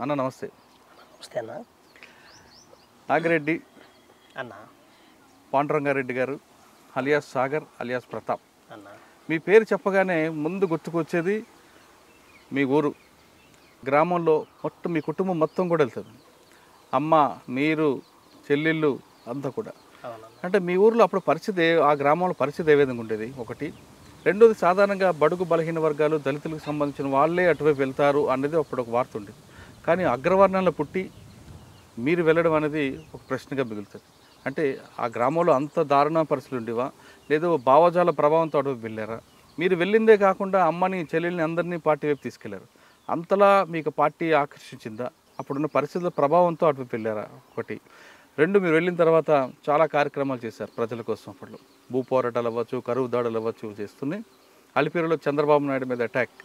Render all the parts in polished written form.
అన్న నమస్తే. నమస్తే అన్న. నాగిరెడ్డి అన్న పాండురంగారెడ్డి గారు అలియాస్ సాగర్ అలియాస్ ప్రతాప్. అన్న మీ పేరు చెప్పగానే ముందు గుర్తుకొచ్చేది మీ ఊరు. గ్రామంలో మొత్తం మీ కుటుంబం మొత్తం కూడా వెళ్తుంది. అమ్మ, మీరు, చెల్లెళ్ళు అంతా కూడా. అవునన్న. అంటే మీ ఊరిలో అప్పుడు పరిస్థితి, ఆ గ్రామంలో పరిస్థితి ఏ విధంగా ఉండేది? ఒకటి. రెండోది, సాధారణంగా బడుగు బలహీన వర్గాలు దళితులకు సంబంధించిన వాళ్ళే అటువైపు వెళ్తారు అనేది అప్పుడు ఒక వార్త ఉండేది. కానీ అగ్రవర్ణంలో పుట్టి మీరు వెళ్ళడం అనేది ఒక ప్రశ్నగా మిగులుతుంది. అంటే ఆ గ్రామంలో అంత దారుణ పరిస్థితులు ఉండేవా, లేదో భావజాల ప్రభావంతో అటువైపు వెళ్ళారా? మీరు వెళ్ళిందే కాకుండా అమ్మని, చెల్లెల్ని అందరినీ పార్టీ వైపు తీసుకెళ్లారు. అంతలా మీకు పార్టీ ఆకర్షించిందా? అప్పుడున్న పరిస్థితుల ప్రభావంతో అటువైపు వెళ్ళారా? ఒకటి. రెండు, మీరు వెళ్ళిన తర్వాత చాలా కార్యక్రమాలు చేశారు ప్రజల కోసం. అప్పట్లో భూ పోరాటాలు అవ్వచ్చు, కరువు దాడులు అవ్వచ్చు చేస్తున్నాయి. అలిపిరిలో చంద్రబాబు నాయుడు మీద attack,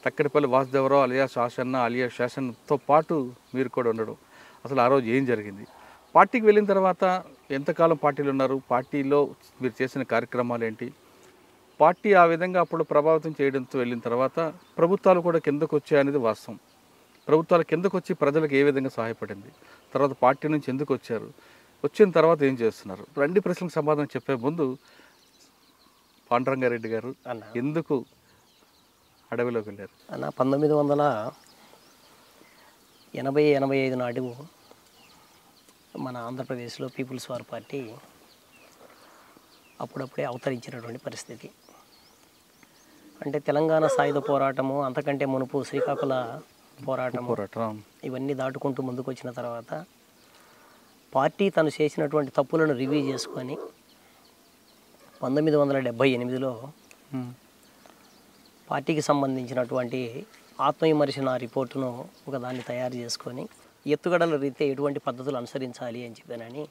Takkadipalli Vasudevarao alias Ashanna alias శాసన్తో పాటు మీరు కూడా ఉండడం, అసలు ఆ రోజు ఏం జరిగింది? పార్టీకి వెళ్ళిన తర్వాత ఎంతకాలం పార్టీలో ఉన్నారు? పార్టీలో మీరు చేసిన కార్యక్రమాలు ఏంటి? పార్టీ ఆ విధంగా అప్పుడు ప్రభావితం చేయడంతో వెళ్ళిన తర్వాత ప్రభుత్వాలు కూడా కిందకు వచ్చాయనేది వాస్తవం. ప్రభుత్వాలు కిందకు వచ్చి ప్రజలకు ఏ విధంగా సహాయపడింది? తర్వాత పార్టీ నుంచి ఎందుకు వచ్చారు? వచ్చిన తర్వాత ఏం చేస్తున్నారు? రెండు ప్రశ్నలకు సమాధానం చెప్పే ముందు, పాండురంగారెడ్డి గారు అన్న ఎందుకు అడవిలోకి వెళ్ళారు? అన్న 1980-85 నాటి మన ఆంధ్రప్రదేశ్లో పీపుల్స్ వార్ పార్టీ అప్పుడప్పుడే అవతరించినటువంటి పరిస్థితి. అంటే తెలంగాణ సాయుధ పోరాటము, అంతకంటే మునుపు శ్రీకాకుళ పోరాటం, ఇవన్నీ దాటుకుంటూ ముందుకు వచ్చిన తర్వాత పార్టీ తను చేసినటువంటి తప్పులను రివ్యూ చేసుకొని 1978లో పార్టీకి సంబంధించినటువంటి ఆత్మవిమర్శన రిపోర్టును ఒకదాన్ని తయారు చేసుకొని ఎత్తుగడల రీత్యా ఎటువంటి పద్ధతులు అనుసరించాలి అని చెప్పానని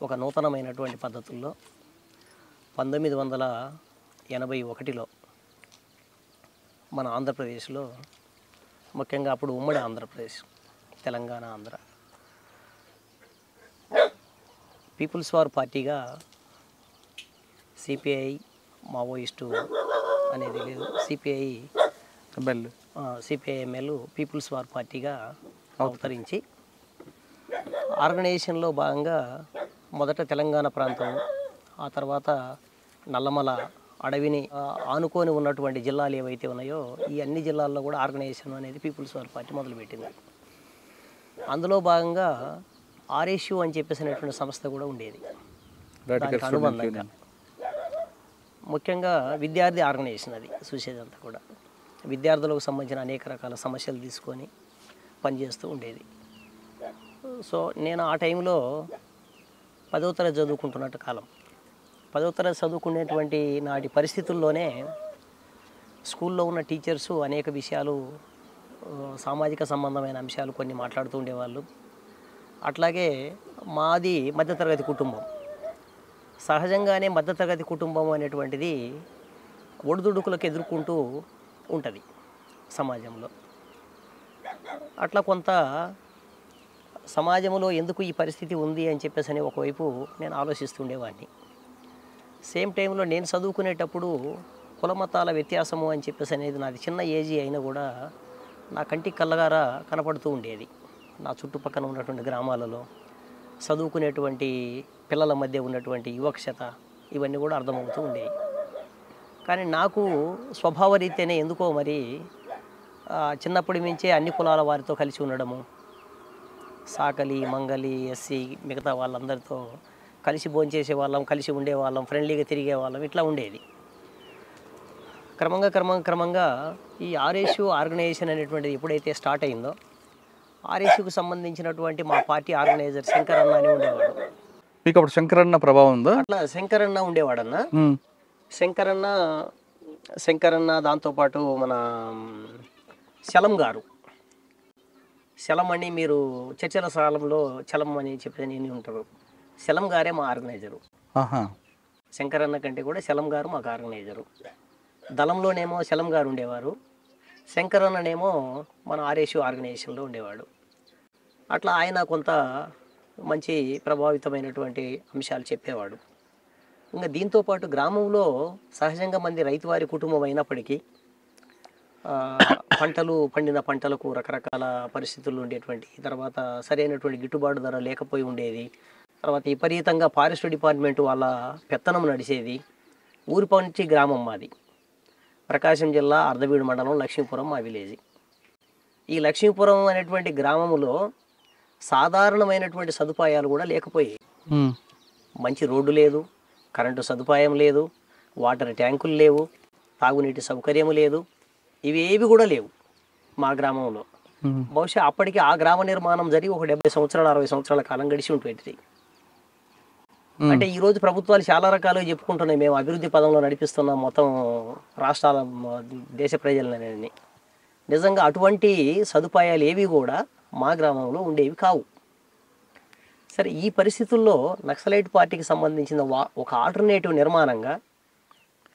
ఒక నూతనమైనటువంటి పద్ధతుల్లో 1981లో మన ఆంధ్రప్రదేశ్లో, ముఖ్యంగా అప్పుడు ఉమ్మడి ఆంధ్రప్రదేశ్, తెలంగాణ, ఆంధ్ర, పీపుల్స్ వార్ పార్టీగా సిపిఐ, మావోయిస్టు అనేది లేదు, సిపిఐఎంఎల్ పీపుల్స్ వార్ పార్టీగా అవతరించి ఆర్గనైజేషన్లో భాగంగా మొదట తెలంగాణ ప్రాంతం, ఆ తర్వాత నల్లమల అడవిని ఆనుకొని ఉన్నటువంటి జిల్లాలు ఏవైతే ఉన్నాయో ఈ అన్ని జిల్లాల్లో కూడా ఆర్గనైజేషన్ అనేది పీపుల్స్ వార్ పార్టీ మొదలుపెట్టింది. అందులో భాగంగా ఆర్ఎస్యు అని చెప్పేసినటువంటి సంస్థ కూడా ఉండేది. దానికి అనుబంధంగా ముఖ్యంగా విద్యార్థి ఆర్గనైజేషన్ అది చూసేదంతా కూడా విద్యార్థులకు సంబంధించిన అనేక రకాల సమస్యలు తీసుకొని పనిచేస్తూ ఉండేది. సో నేను ఆ టైంలో 10వ తరగతి చదువుకుంటున్నట్టు కాలం, 10వ తరగతి చదువుకునేటువంటి నాటి పరిస్థితుల్లోనే స్కూల్లో ఉన్న టీచర్సు అనేక విషయాలు, సామాజిక సంబంధమైన అంశాలు కొన్ని మాట్లాడుతూ ఉండేవాళ్ళు. అట్లాగే మాది మధ్యతరగతి కుటుంబం. సహజంగానే మధ్యతరగతి కుటుంబం అనేటువంటిది ఒడిదుడుకులకు ఎదుర్కొంటూ ఉంటుంది సమాజంలో. అట్లా కొంత సమాజంలో ఎందుకు ఈ పరిస్థితి ఉంది అని చెప్పేసి అని ఒకవైపు నేను ఆలోచిస్తుండేవాడిని. సేమ్ టైంలో నేను చదువుకునేటప్పుడు కులమతాల వ్యత్యాసము అని చెప్పేసి అనేది నాది చిన్న ఏజీ అయినా కూడా నా కంటికి కళ్ళగారా కనపడుతూ ఉండేది. నా చుట్టుపక్కల ఉన్నటువంటి గ్రామాలలో చదువుకునేటువంటి పిల్లల మధ్య ఉన్నటువంటి యువక్షత, ఇవన్నీ కూడా అర్థమవుతూ ఉండేవి. కానీ నాకు స్వభావరీత్యానే ఎందుకో మరి చిన్నప్పటి నుంచే అన్ని కులాల వారితో కలిసి ఉండడము, సాకలి, మంగలి, ఎస్సీ, మిగతా వాళ్ళందరితో కలిసి భోంచేసే వాళ్ళం, కలిసి ఉండేవాళ్ళం, ఫ్రెండ్లీగా తిరిగే వాళ్ళం, ఇట్లా ఉండేది. క్రమంగా ఈ ఆర్ఎస్యు ఆర్గనైజేషన్ అనేటువంటిది ఎప్పుడైతే స్టార్ట్ అయిందో, ఆర్ఎస్యుకు సంబంధించినటువంటి మా పార్టీ ఆర్గనైజర్ శంకరన్న అని ఉండేవాడు. మీకు అప్పుడు శంకరన్న ప్రభావం ఉందా? అట్లా శంకరన్న ఉండేవాడన్న. శంకరన్న దాంతోపాటు మన శలం అని, మీరు చర్చల స్థలంలో చలం అని చెప్పి నేను ఉంటారు. శలం గారే మా ఆర్గనైజరు. శంకరన్న కంటే కూడా శలం గారు మాకు ఆర్గనైజరు. దళంలోనేమో శలం గారు ఉండేవారు, శంకరన్ననేమో మన ఆర్ఎస్యు ఆర్గనైజేషన్లో ఉండేవాడు. అట్లా ఆయన కొంత మంచి ప్రభావితమైనటువంటి అంశాలు చెప్పేవాడు. ఇంకా దీంతోపాటు గ్రామంలో సహజంగా మంది రైతువారి కుటుంబం అయినప్పటికీ ఆ, పంటలు పండిన పంటలకు రకరకాల పరిస్థితులు ఉండేటువంటి, తర్వాత సరైనటువంటి గిట్టుబాటు ధర లేకపోయి ఉండేది, తర్వాత విపరీతంగా ఫారెస్ట్ డిపార్ట్మెంట్ వాళ్ళ పెత్తనం నడిచేది. ఊరిపంచి గ్రామం మాది, ప్రకాశం జిల్లా అర్ధవీడు మండలం, లక్ష్మీపురం మా విలేజ్. ఈ లక్ష్మీపురం అనేటువంటి గ్రామంలో సాధారణమైనటువంటి సదుపాయాలు కూడా లేకపోయాయి. ఉమ్, మంచి రోడ్డు లేదు, కరెంటు సదుపాయం లేదు, వాటర్ ట్యాంకులు లేవు, తాగునీటి సౌకర్యం లేదు, ఇవేవి కూడా లేవు మా గ్రామంలో. ఉమ్, బహుశా అప్పటికి ఆ గ్రామ నిర్మాణం జరిగి ఒక 70 సంవత్సరాలు 60 సంవత్సరాల కాలం గడిచి ఉంటుంది. ఉమ్, అంటే ఈరోజు ప్రభుత్వాలు చాలా రకాలుగా చెప్పుకుంటున్నాయి, మేము అభివృద్ధి పదంలో నడిపిస్తున్నాం మొత్తం రాష్ట్రాల దేశ ప్రజలని. నిజంగా అటువంటి సదుపాయాలు ఏవి కూడా మా గ్రామంలో ఉండేవి కావు. సరే, ఈ పరిస్థితుల్లో నక్సలైట్ పార్టీకి సంబంధించిన ఒక ఆల్టర్నేటివ్ నిర్మాణంగా,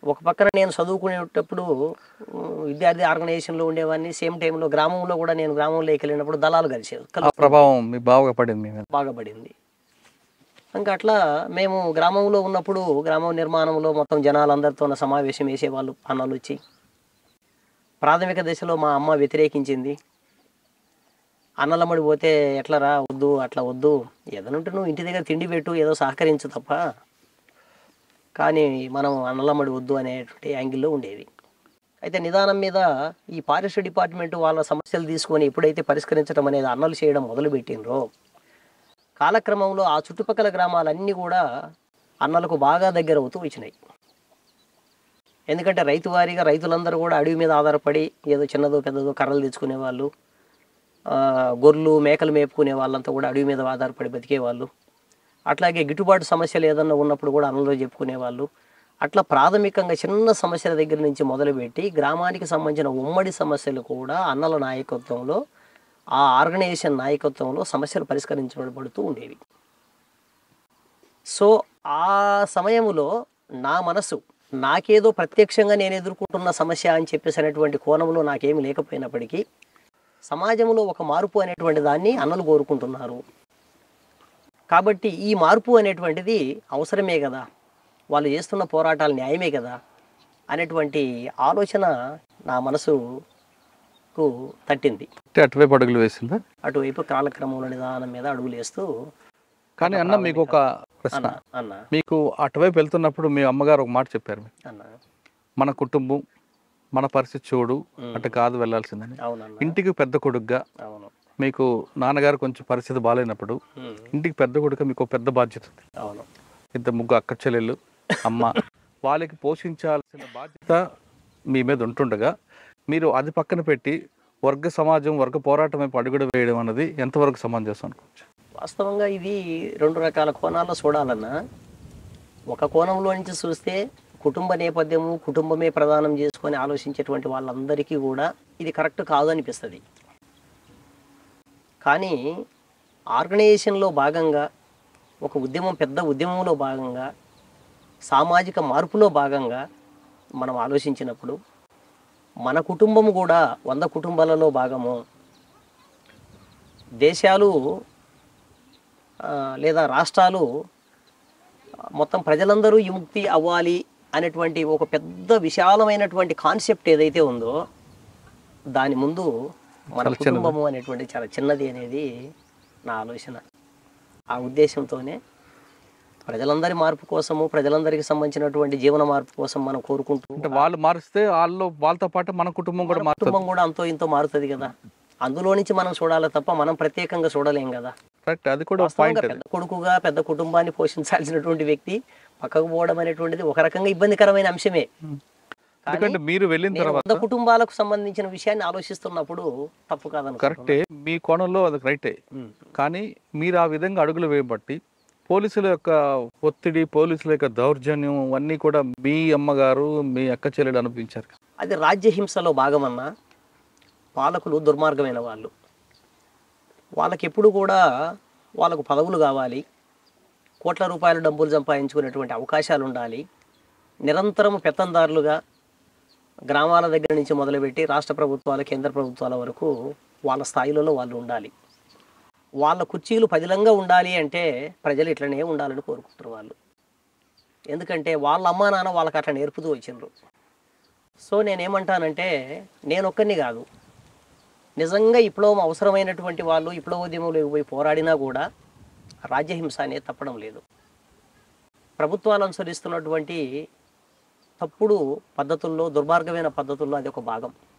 ఒక పక్కన నేను చదువుకునేటప్పుడు విద్యార్థి ఆర్గనైజేషన్లో ఉండేవాడిని, సేమ్ టైంలో గ్రామంలో కూడా, నేను గ్రామంలోకి వెళ్ళినప్పుడు దళాలు కలిసేది, ఆ ప్రభావం మీ బాగా పడింది మీ మీద. బాగా పడింది. ఇంకా అట్లా మేము గ్రామంలో ఉన్నప్పుడు గ్రామం నిర్మాణంలో మొత్తం జనాలందరితో సమావేశం వేసేవాళ్ళు, అన్నలు వచ్చి. ప్రాథమిక దశలో మా అమ్మ వ్యతిరేకించింది. అన్నలమ్మడి పోతే ఎట్లరా, వద్దు, అట్లా వద్దు, ఏదనుంటే నువ్వు ఇంటి దగ్గర తిండి పెట్టు, ఏదో సహకరించు తప్ప, కానీ మనం అన్నలమ్మడి వద్దు అనేటువంటి యాంగిల్లో ఉండేది. అయితే నిదానం మీద ఈ ఫారెస్ట్ డిపార్ట్మెంట్ వాళ్ళ సమస్యలు తీసుకొని ఎప్పుడైతే పరిష్కరించడం అనేది అన్నలు చేయడం మొదలుపెట్టినరో, కాలక్రమంలో ఆ చుట్టుపక్కల గ్రామాలన్నీ కూడా అన్నలకు బాగా దగ్గర అవుతూ వచ్చినాయి. ఎందుకంటే రైతు వారీగా రైతులందరూ కూడా అడవి మీద ఆధారపడి ఏదో చిన్నదో పెద్దదో కర్రలు తెచ్చుకునే వాళ్ళు, గొర్రెలు మేకలు మేపుకునే వాళ్ళంతా కూడా అడవి మీద ఆధారపడి బతికేవాళ్ళు. అట్లాగే గిట్టుబాటు సమస్యలు ఏదన్నా ఉన్నప్పుడు కూడా అన్నలో చెప్పుకునేవాళ్ళు. అట్లా ప్రాథమికంగా చిన్న సమస్యల దగ్గర నుంచి మొదలుపెట్టి గ్రామానికి సంబంధించిన ఉమ్మడి సమస్యలు కూడా అన్నల నాయకత్వంలో, ఆ ఆర్గనైజేషన్ నాయకత్వంలో సమస్యలు పరిష్కరించబడుతూ ఉండేవి. సో ఆ సమయంలో నా మనసు నాకేదో ప్రత్యక్షంగా నేను ఎదుర్కొంటున్న సమస్య అని చెప్పేసి అనేటువంటి కోణంలో నాకేమి లేకపోయినప్పటికీ, సమాజంలో ఒక మార్పు అనేటువంటి దాన్ని అన్నలు కోరుకుంటున్నారు కాబట్టి ఈ మార్పు అనేటువంటిది అవసరమే కదా, వాళ్ళు చేస్తున్న పోరాటాలు న్యాయమే కదా అనేటువంటి ఆలోచన నా మనసుకు తట్టింది. అటువైపు అడుగులు వేసిందా? అటువైపు కాలక్రమంలో నిదానం మీద అడుగులు వేస్తూ. కానీ అన్న, మీకు ఒక ప్రశ్న. అన్న మీకు అటువైపు వెళ్తున్నప్పుడు మీ అమ్మగారు ఒక మాట చెప్పారు, అన్న మన కుటుంబం, మన పరిస్థితి చూడు, అటు కాదు వెళ్ళాల్సిందని. అవునన్న, ఇంటికి పెద్ద కొడుకుగా అవును, మీకు నాన్నగారు కొంచెం పరిస్థితి బాగాలేనప్పుడు ఇంటికి పెద్ద కొడుకుగా మీకు ఒక పెద్ద బాధ్యత ఉంది. అవును, ఇద్దరు ముగ్గురు అక్క చెల్లెళ్ళు, అమ్మ, వాళ్ళకి పోషించాల్సిన బాధ్యత మీ మీద ఉంటుండగా మీరు అది పక్కన పెట్టి వర్గ సమాజం, వర్గ పోరాటం వైపు అడుగుడు వేయడం అన్నది ఎంతవరకు సమంజసం అనుకోవచ్చు? వాస్తవంగా ఇది రెండు రకాల కోణాల్లో చూడాలన్నా. ఒక కోణంలో నుంచి చూస్తే కుటుంబ నేపథ్యము, కుటుంబమే ప్రధానం చేసుకొని ఆలోచించేటువంటి వాళ్ళందరికీ కూడా ఇది కరెక్ట్ కాదు అనిపిస్తుంది. కానీ ఆర్గనైజేషన్లో భాగంగా, ఒక ఉద్యమం, పెద్ద ఉద్యమంలో భాగంగా, సామాజిక మార్పులో భాగంగా మనం ఆలోచించినప్పుడు మన కుటుంబం కూడా 100 కుటుంబాలలో భాగము, దేశాలు లేదా రాష్ట్రాలు మొత్తం ప్రజలందరూ విముక్తి అవ్వాలి అనేటువంటి ఒక పెద్ద విశాలమైనటువంటి కాన్సెప్ట్ ఏదైతే ఉందో, దాని ముందు మన కుటుంబము అనేటువంటి చాలా చిన్నది అనేది నా ఆలోచన. ఆ ఉద్దేశంతోనే ప్రజలందరి మార్పు కోసము, ప్రజలందరికీ సంబంధించినటువంటి జీవన మార్పు కోసం మనం కోరుకుంటూ, అంటే వాళ్ళు మారిస్తే వాళ్ళతో పాటు మన కుటుంబం కూడా కుటుంబం కూడా అంతో ఇంతో మారుతుంది కదా, అందులో నుంచి మనం చూడాలి తప్ప మనం ప్రత్యేకంగా చూడలేం కదా. కరెక్ట్, అది కూడా పాయింట్. పెద్ద కొడుకుగా పెద్ద కుటుంబాన్ని పోషించాల్సినటువంటి వ్యక్తి పక్కకు పోవడం అనేటువంటిది ఒక రకంగా ఇబ్బందికరమైన అంశమే. ఎందుకంటే మీరు వెళ్ళిన తర్వాత 100 కుటుంబాలకు సంబంధించిన విషయాన్ని ఆలోచిస్తున్నప్పుడు తప్పు కాదను. కరెక్టే, మీ కోణంలో అది రైటే. కానీ మీరు ఆ విధంగా అడుగులు వేయబట్టి పోలీసుల యొక్క ఒత్తిడి, పోలీసుల యొక్క దౌర్జన్యం అన్నీ కూడా మీ అమ్మగారు, మీ అక్క చెల్లెలు అనిపించారు. అది రాజ్యహింసలో భాగమన్నా. పాలకులు దుర్మార్గమైన వాళ్ళు, వాళ్ళకి ఎప్పుడు కూడా వాళ్ళకు పదవులు కావాలి, కోట్ల రూపాయల డబ్బులు సంపాదించుకునేటువంటి అవకాశాలు ఉండాలి, నిరంతరం పెత్తందారులుగా గ్రామాల దగ్గర నుంచి మొదలుపెట్టి రాష్ట్ర ప్రభుత్వాల, కేంద్ర ప్రభుత్వాల వరకు వాళ్ళ స్థాయిలలో వాళ్ళు ఉండాలి. వాళ్ళ కుర్చీలు పదిలంగా ఉండాలి అంటే ప్రజలు ఇట్లనే ఉండాలని కోరుకుంటారు వాళ్ళు. ఎందుకంటే వాళ్ళ అమ్మా నాన్న వాళ్ళకి అట్లా నేర్పుతూ వచ్చిండ్రు. సో నేనేమంటానంటే నేనొక్కరిని కాదు, నిజంగా విప్లవం అవసరమైనటువంటి వాళ్ళు విప్లవోద్యమంలోకి పోయి పోరాడినా కూడా రాజ్యహింస అనేది తప్పడం లేదు. ప్రభుత్వాలు అనుసరిస్తున్నటువంటి తప్పుడు పద్ధతుల్లో, దుర్మార్గమైన పద్ధతుల్లో అది ఒక భాగం.